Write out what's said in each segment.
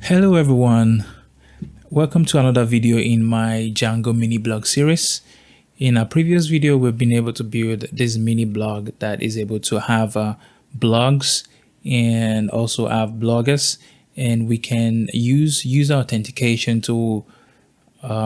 Hello everyone, welcome to another video in my Django mini blog series. In our previous video, we've been able to build this mini blog that is able to have blogs and also have bloggers, and we can use user authentication to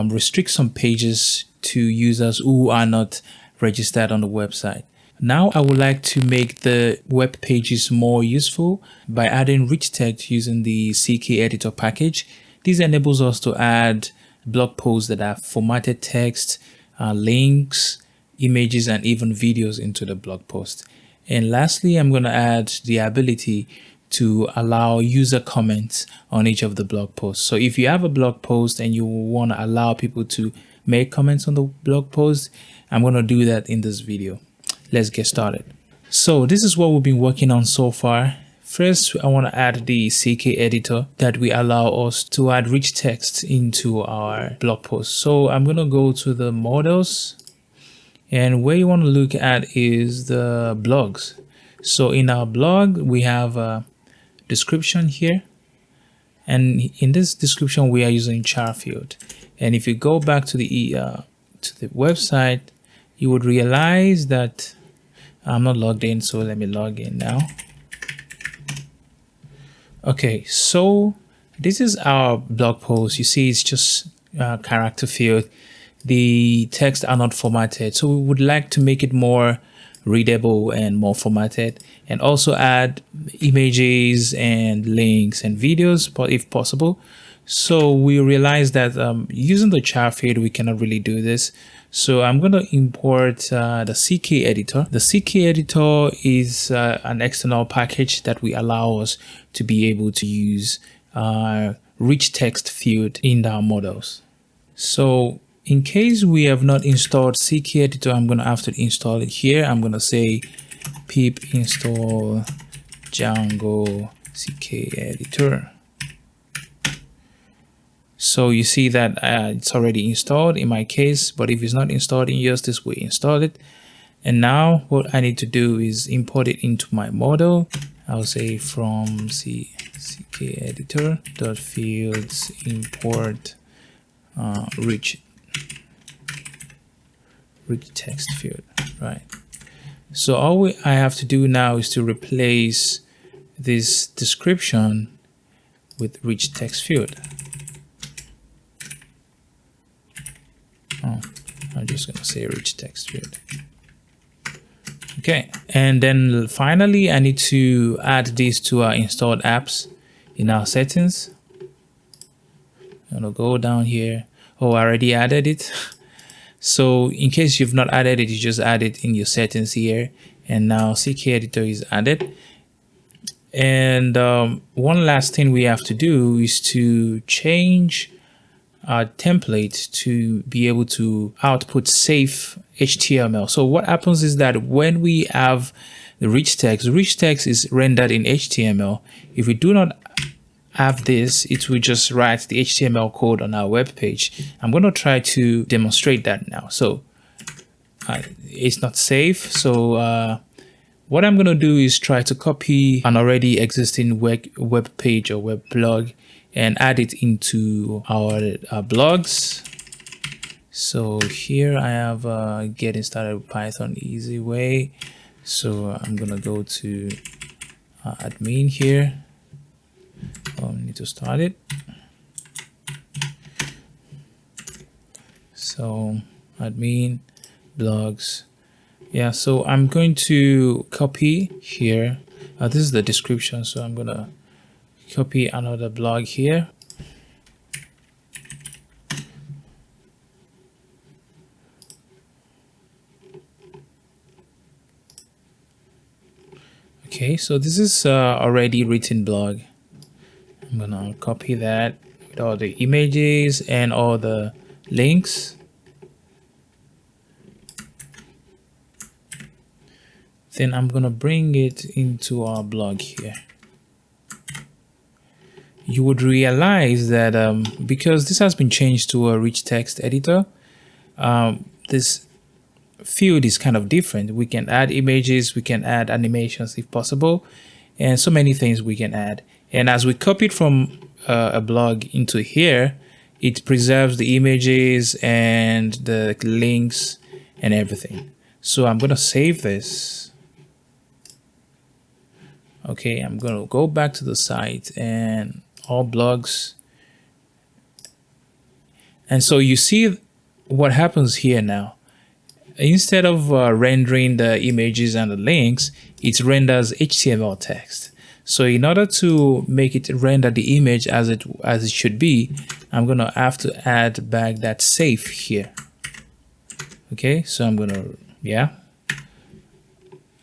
restrict some pages to users who are not registered on the website. Now I would like to make the web pages more useful by adding RichText using the CKEditor package. This enables us to add blog posts that have formatted text, links, images, and even videos into the blog post. And lastly, I'm going to add the ability to allow user comments on each of the blog posts. So if you have a blog post and you want to allow people to make comments on the blog post, I'm going to do that in this video. Let's get started. So this is what we've been working on so far. First, I want to add the CKEditor that will allow us to add rich text into our blog post. So I'm going to go to the models, and where you want to look at is the blogs. So in our blog, we have a description here. And in this description, we are using char field. And if you go back to the website, you would realize that I'm not logged in, so let me log in now. Okay, so this is our blog post. You see, it's just character field. The text are not formatted, so we would like to make it more readable and more formatted, and also add images and links and videos, but if possible. So we realize that using the char field, we cannot really do this. So I'm going to import the CKEditor. The CKEditor is an external package that will allow us to be able to use rich text field in our models. So in case we have not installed CKEditor, I'm going to have to install it here. I'm going to say pip install Django CKEditor. So you see that it's already installed in my case, but if it's not installed in yours, this will install it. And now what I need to do is import it into my model. I'll say from CKEditor.fields import rich text field, right? So all I have to do now is to replace this description with rich text field. I'm just going to say rich text field. Okay, and then finally I need to add this to our installed apps in our settings. I'm going to go down here. Oh, I already added it. So in case you've not added it, you just add it in your settings here, and now CKEditor is added. And one last thing we have to do is to change our template to be able to output safe HTML. So what happens is that when we have the rich text is rendered in HTML. If we do not have this, it will just write the HTML code on our web page. I'm going to try to demonstrate that now. So it's not safe. So what I'm going to do is try to copy an already existing web page or web blog and add it into our blogs. So here I have getting started with Python easy way. So I'm gonna go to admin here. I need to start it. So admin blogs. Yeah, so I'm going to copy here. This is the description, so I'm gonna copy another blog here. Okay, so this is already written blog. I'm gonna copy that with all the images and all the links. Then I'm gonna bring it into our blog here. You would realize that because this has been changed to a rich text editor, this field is kind of different. We can add images, we can add animations if possible, and so many things we can add. And as we copy it from a blog into here, it preserves the images and the links and everything. So I'm going to save this. Okay, I'm going to go back to the site and all blogs. And so you see what happens here now. Instead of rendering the images and the links, it renders HTML text. So in order to make it render the image as it should be, I'm gonna have to add back that safe here. Okay, so I'm gonna, I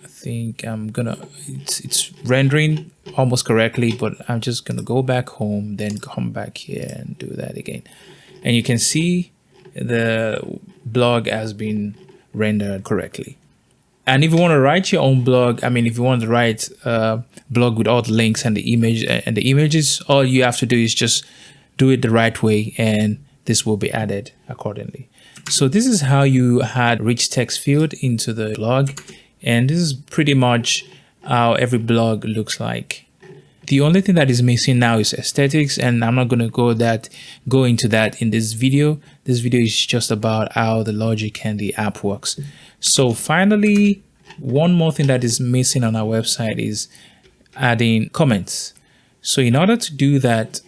think I'm gonna, it's rendering almost correctly, but I'm just gonna go back home, then come back here and do that again. And you can see the blog has been rendered correctly. And if you want to write your own blog, if you want to write a blog with all the links and the images, all you have to do is just do it the right way, and this will be added accordingly. So this is how you add rich text field into the blog, and this is pretty much how every blog looks like. The only thing that is missing now is aesthetics, and I'm not going to go into that in this video. This video is just about how the logic and the app works. So finally, one more thing that is missing on our website is adding comments. So in order to do that,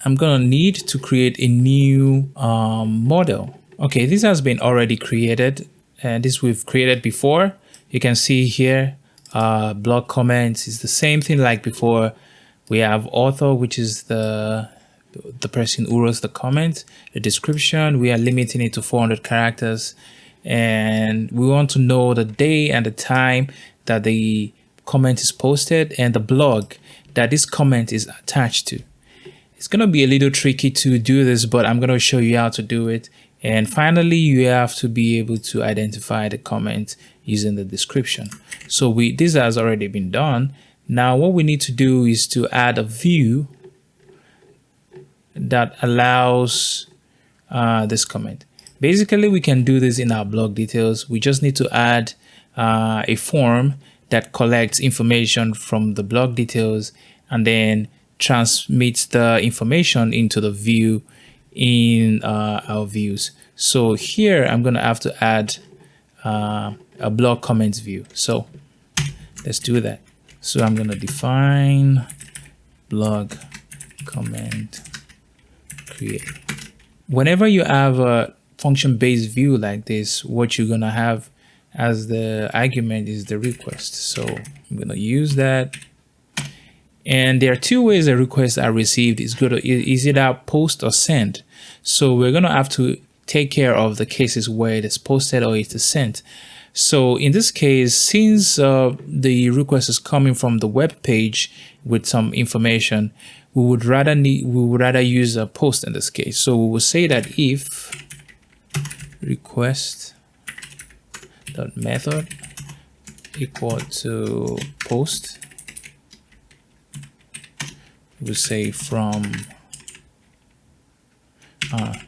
I'm going to need to create a new model. Okay, this has been already created, and this we've created before. You can see here, blog comments is the same thing like before. We have author, which is the person who wrote the comment. The description, we are limiting it to 400 characters, and we want to know the day and the time that the comment is posted and the blog that this comment is attached to. It's going to be a little tricky to do this, but I'm going to show you how to do it. And finally, you have to be able to identify the comment using the description. So this has already been done. Now what we need to do is to add a view that allows this comment. Basically, we can do this in our blog details. We just need to add a form that collects information from the blog details and then transmits the information into the view in our views. So here I'm going to have to add a blog comments view. So let's do that. So I'm going to define blog comment create. Whenever you have a function-based view like this, what you're going to have as the argument is the request. So I'm going to use that. And there are two ways a requests are received. Is either post or send. So we're going to have to take care of the cases where it is posted or it is sent. So in this case, since the request is coming from the web page with some information, we would rather use a post in this case. So we will say that if request.method equal to post, we'll say from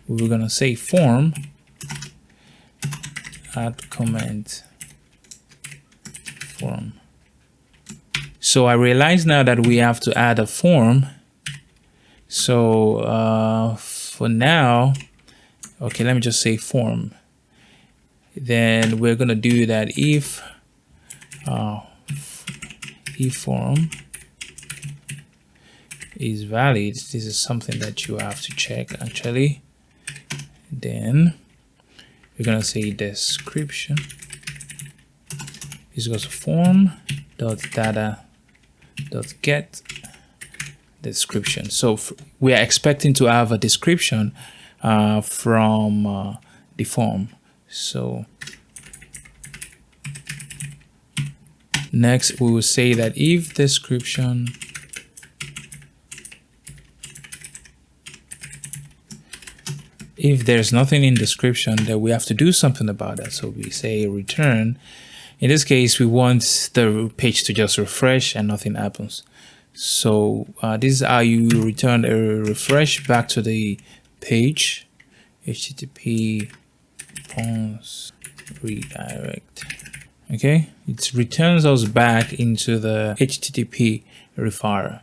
we're gonna say form add comment form. So I realize now that we have to add a form. So for now, okay, let me just say form. Then we're gonna do that if form is valid. This is something that you have to check actually. Then we're gonna say description is equal to form dot data dot get description. So we are expecting to have a description from the form. So next we will say that if description if there's nothing in description, then we have to do something about that. So we say return. In this case, we want the page to just refresh and nothing happens. So this is how you return a refresh back to the page. HTTP pons redirect. Okay, it returns us back into the HTTP referrer,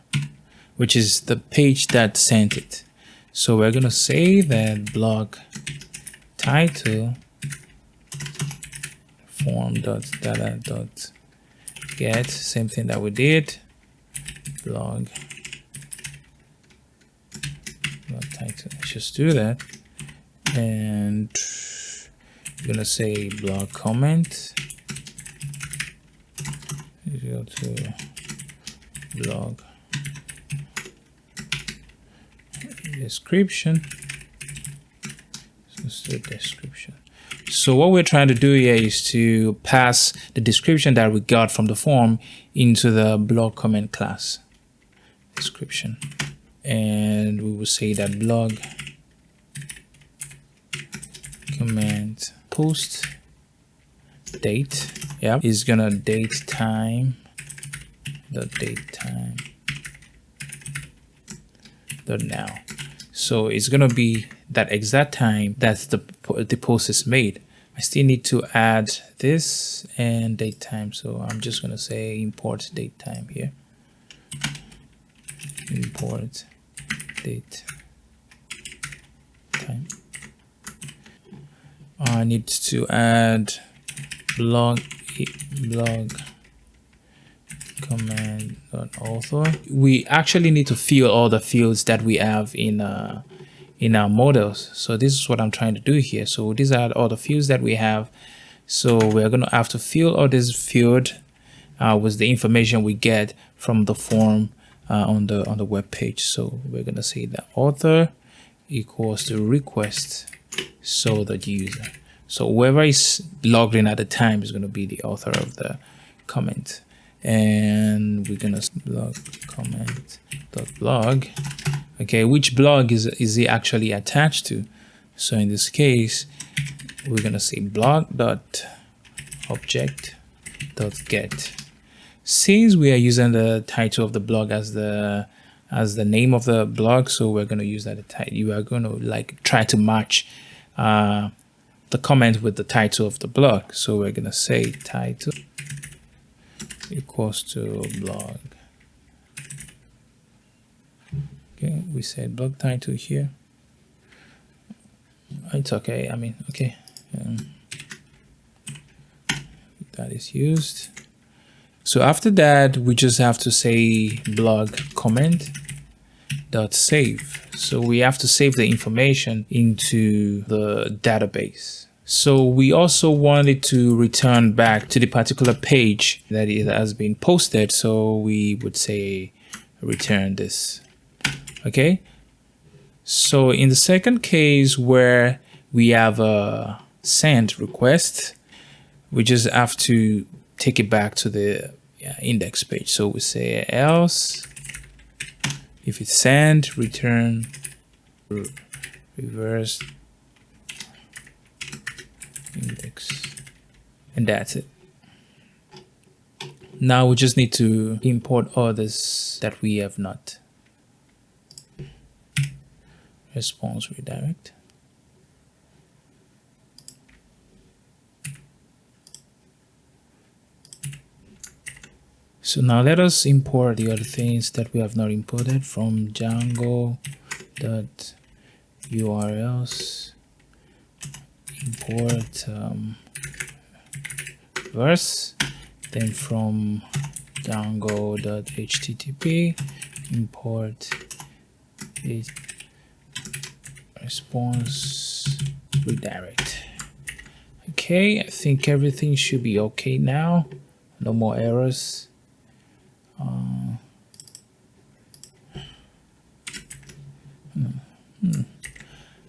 which is the page that sent it. So we're gonna say that blog title form.data.get, same thing that we did, blog title. Let's just do that, and we're gonna say blog comment. Go to blog description. Let's do description. So what we're trying to do here is to pass the description that we got from the form into the blog comment class description, and we will say that blog comment post date, yeah, is gonna date time dot now. So it's gonna be that exact time that the post is made. I still need to add this and date time, so I'm just gonna say import date time here. Import date time. I need to add blog comment author. We actually need to fill all the fields that we have in our models. So this is what I'm trying to do here. So these are all the fields that we have. So we're going to have to fill all this field with the information we get from the form on the web page. So we're going to say that author equals to request so the user. So whoever is logged in at the time is going to be the author of the comment. And we're gonna blog comment dot blog. Okay, which blog is it actually attached to? So in this case, we're gonna say blog dot object dot get. Since we are using the title of the blog as the name of the blog, so we're gonna use that title. You are gonna like try to match the comment with the title of the blog. So we're gonna say title equals to blog. Okay, we said blog title here. It's okay. I mean, okay. That is used. So after that, we just have to say blog comment dot save. So we have to save the information into the database. So we also wanted to return back to the particular page that it has been posted. So we would say return this. Okay. So in the second case where we have a send request, we just have to take it back to the index page. So we say else if it's send, return reverse index, and that's it. Now we just need to import others that we have not. Response redirect. So now let us import the other things that we have not imported from Django.urls. Import verse, then from Django.http import it response redirect. Okay, I think everything should be okay now. No more errors.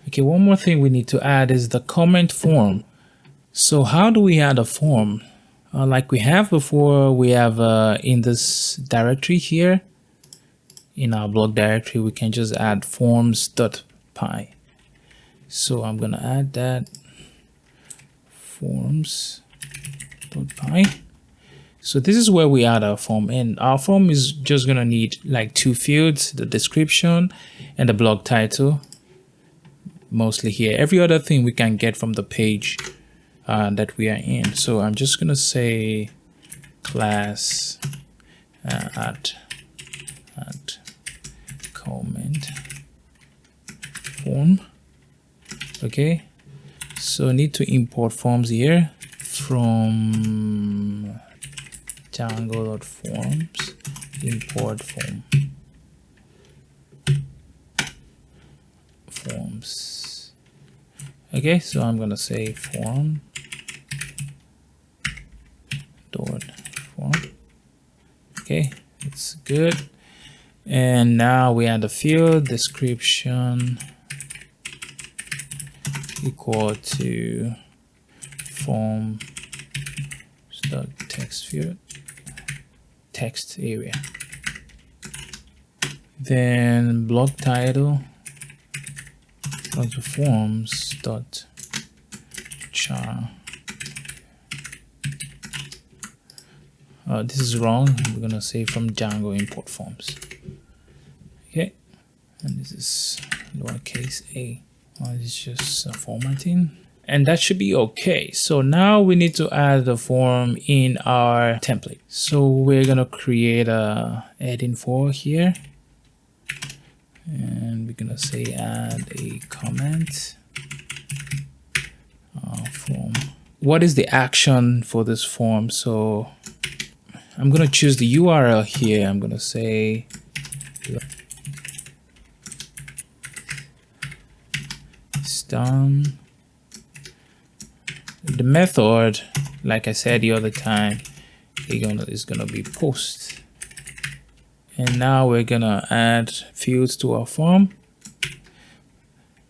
Okay, one more thing we need to add is the comment form. So how do we add a form? Like we have before, we have in this directory here, in our blog directory, we can just add forms.py. So I'm gonna add that forms.py. So this is where we add our form, and our form is just gonna need like two fields, the description and the blog title. Mostly here. Every other thing we can get from the page that we are in. So I'm just gonna say class add comment form. Okay, so need to import forms here from Django.forms, import forms. Okay, so I'm gonna say form. Okay, it's good. And now we add a field description equal to form text field text area. Then block title equal to forms dot char. This is wrong. We're gonna say from Django import forms. Okay, and this is lowercase a. It's just formatting, and that should be okay. So now we need to add the form in our template. So we're gonna create a heading for here, and we're gonna say add a comment form. What is the action for this form? So I'm gonna choose the URL here. I'm gonna say it's done. The method, like I said the other time, is gonna be post. And now we're gonna add fields to our form.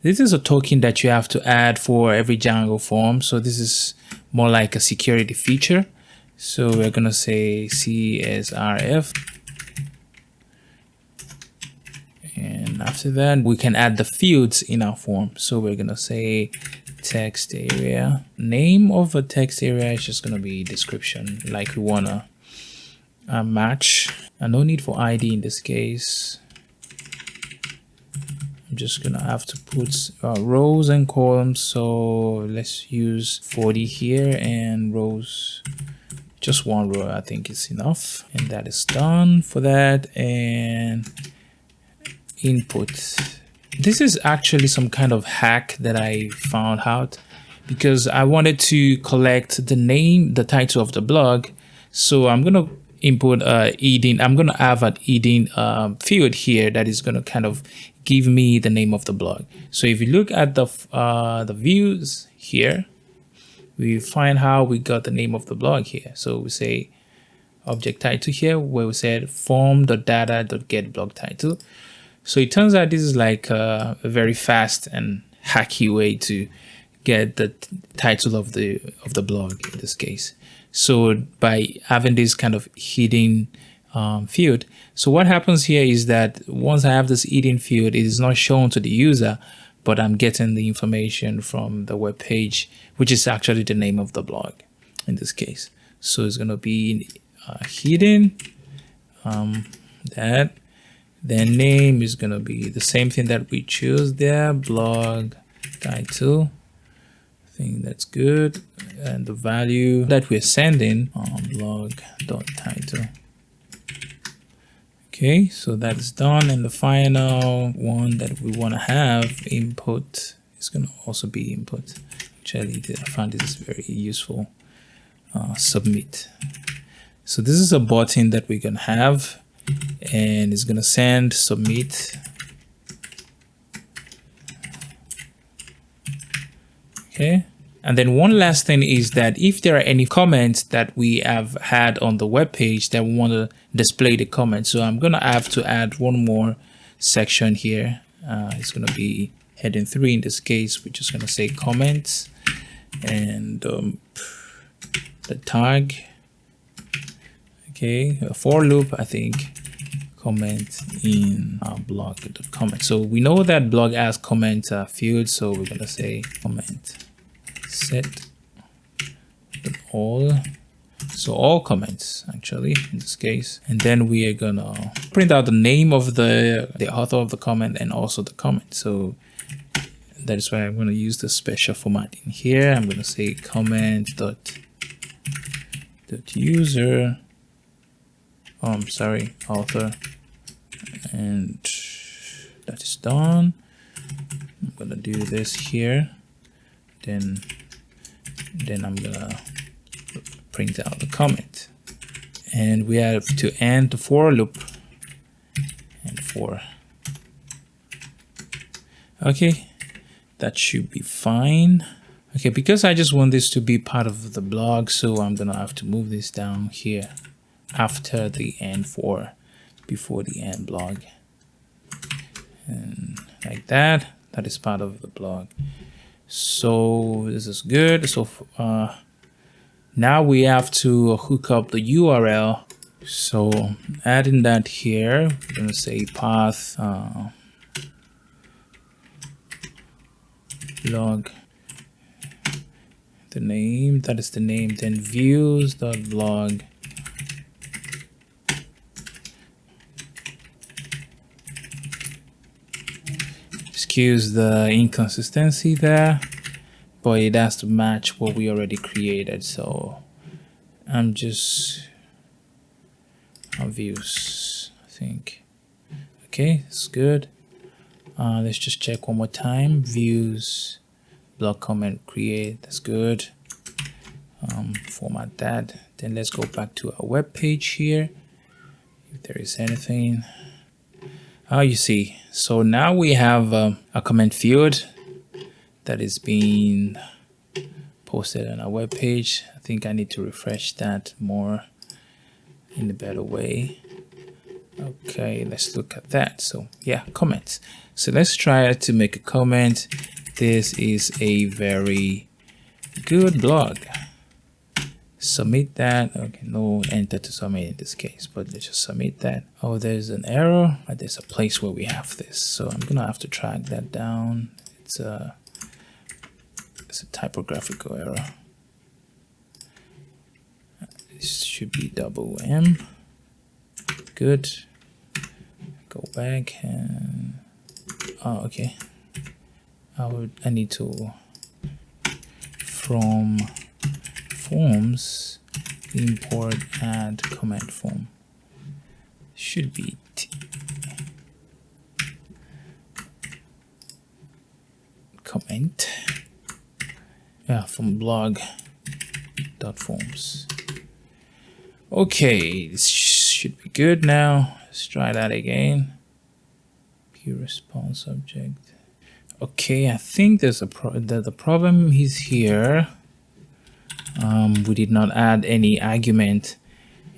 This is a token that you have to add for every Django form. So this is more like a security feature. So we're gonna say CSRF, and after that we can add the fields in our form. So we're gonna say text area. Name of a text area is just gonna be description, like we wanna match. And no need for ID in this case. I'm just gonna have to put rows and columns. So let's use 40 here, and rows. Just one row, I think is enough. And that is done for that. And input. This is actually some kind of hack that I found out, because I wanted to collect the name, the title of the blog. So I'm gonna input Eden. I'm gonna have an Eden field here that is gonna kind of give me the name of the blog. So if you look at the views here, we find how we got the name of the blog here. So we say object title here, where we said form.data.get blog title. So it turns out this is like a very fast and hacky way to get the title of the blog in this case. So by having this kind of hidden field, so what happens here is that once I have this hidden field, it is not shown to the user, but I'm getting the information from the web page, which is actually the name of the blog in this case. So it's going to be hidden, that. Then name is going to be the same thing that we choose there, blog title. I think that's good. And the value that we're sending blog.title. Okay, so that's done. And the final one that we want to have, input, is going to also be input. Actually, I found this is very useful. Submit. So this is a button that we're going to have, and it's going to send submit. Okay. And then one last thing is that if there are any comments that we have had on the web page that we want to display the comments, so I'm going to have to add one more section here. It's going to be heading 3 in this case. We're just going to say comments, and the tag, okay, a for loop, I think, comment in blog.comment. So we know that blog has comment field, so we're going to say comment set all, so all comments actually in this case. And then we are gonna print out the name of the author of the comment and also the comment. So That is why I'm going to use the special formatting here. I'm going to say comment dot user, I'm sorry, author, and that is done. I'm going to do this here, then I'm going to print out the comment, and we have to end the for loop and for. Okay, that should be fine. Okay, because I just want this to be part of the blog, so I'm gonna have to move this down here after the end for, before the end blog, and like that. That is part of the blog. So this is good. So now we have to hook up the URL. So adding that here, we're gonna say path blog, the name, that is the name, then views.blog. Excuse the inconsistency there, but it has to match what we already created. So I'm just on views, I think. Okay, it's good. Let's just check one more time. Views, blog comment, create. That's good. Format that. Then let's go back to our web page here, if there is anything. You see, so now we have a comment field that is being posted on our web page. I think I need to refresh that more in a better way. Okay, let's look at that. So yeah, comments. So let's try to make a comment. This is a very good blog. Submit that. Okay, no enter to submit in this case, but let's just submit that. Oh, there's an error. There's a place where we have this, so I'm gonna have to track that down. It's a typographical error. This should be double M. Good. Go back and okay. I need to from forms import add comment form. Should be comment. Yeah, from blog dot forms. Okay, this should be good now. Let's try that again. Pure response object. Okay, I think there's the problem is here. We did not add any argument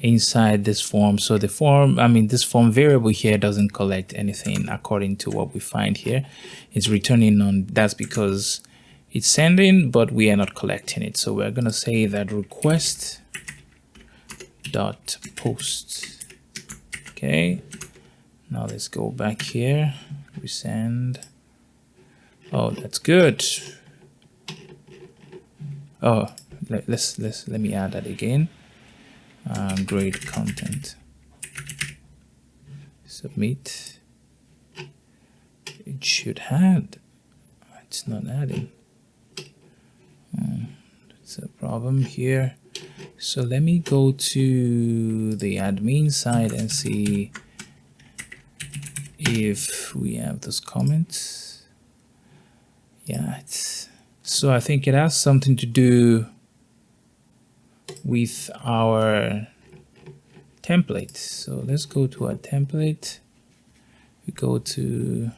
inside this form, so the form, this form variable here doesn't collect anything according to what we find here. It's returning on. That's because it's sending, but we are not collecting it. So we're gonna say that request dot post. Okay, now let's go back here. We send. Oh, that's good. Oh, let me add that again. Grade content. Submit. It should add. It's not adding. That's a problem here. So let me go to the admin side and see if we have those comments. Yeah, so I think it has something to do with our template. So let's go to our template. We go to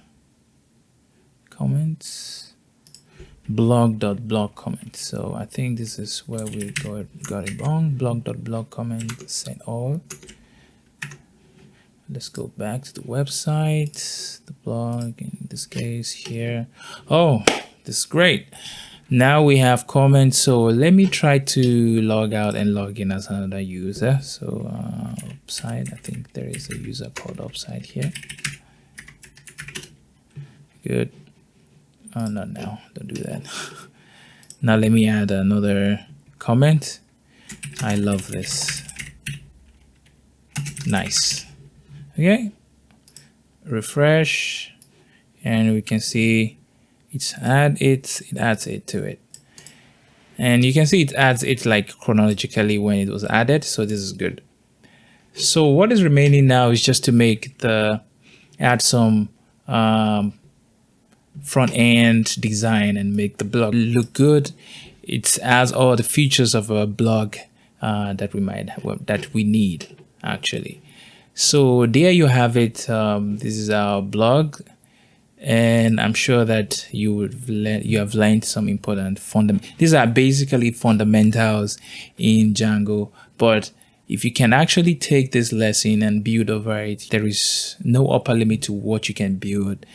comments, blog.blog comment. So I think this is where we got it wrong. Blog.blog comment, set all. Let's go back to the website, the blog, in this case here. Oh, this is great. Now we have comments. So let me try to log out and log in as another user. So upside, I think there is a user called upside here. Good. Oh, not now, don't do that. Now let me add another comment. I love this. Nice. Okay, refresh, and we can see it adds it to it. And you can see it adds it like chronologically when it was added. So this is good. So what is remaining now is just to add some front end design and make the blog look good. It has all the features of a blog that we need actually. So there you have it. This is our blog, and I'm sure that you have learned some important these are basically fundamentals in Django, but if you can actually take this lesson and build over it, there is no upper limit to what you can build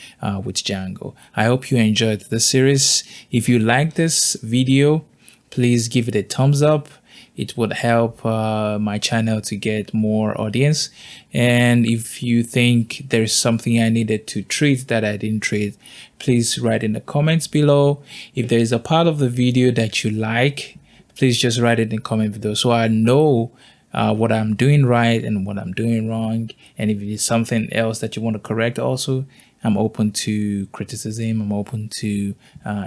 with Django. I hope you enjoyed the series. If you like this video, please give it a thumbs up. It would help my channel to get more audience. And if you think there's something I needed to treat that I didn't treat, please write in the comments below. If there is a part of the video that you like, please just write it in the comment below so I know what I'm doing right and what I'm doing wrong. And if it's something else that you want to correct also, I'm open to criticism. I'm open to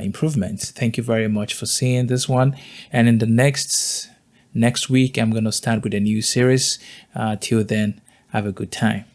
improvements. Thank you very much for seeing this one. And in the next week, I'm going to start with a new series. Till then, have a good time.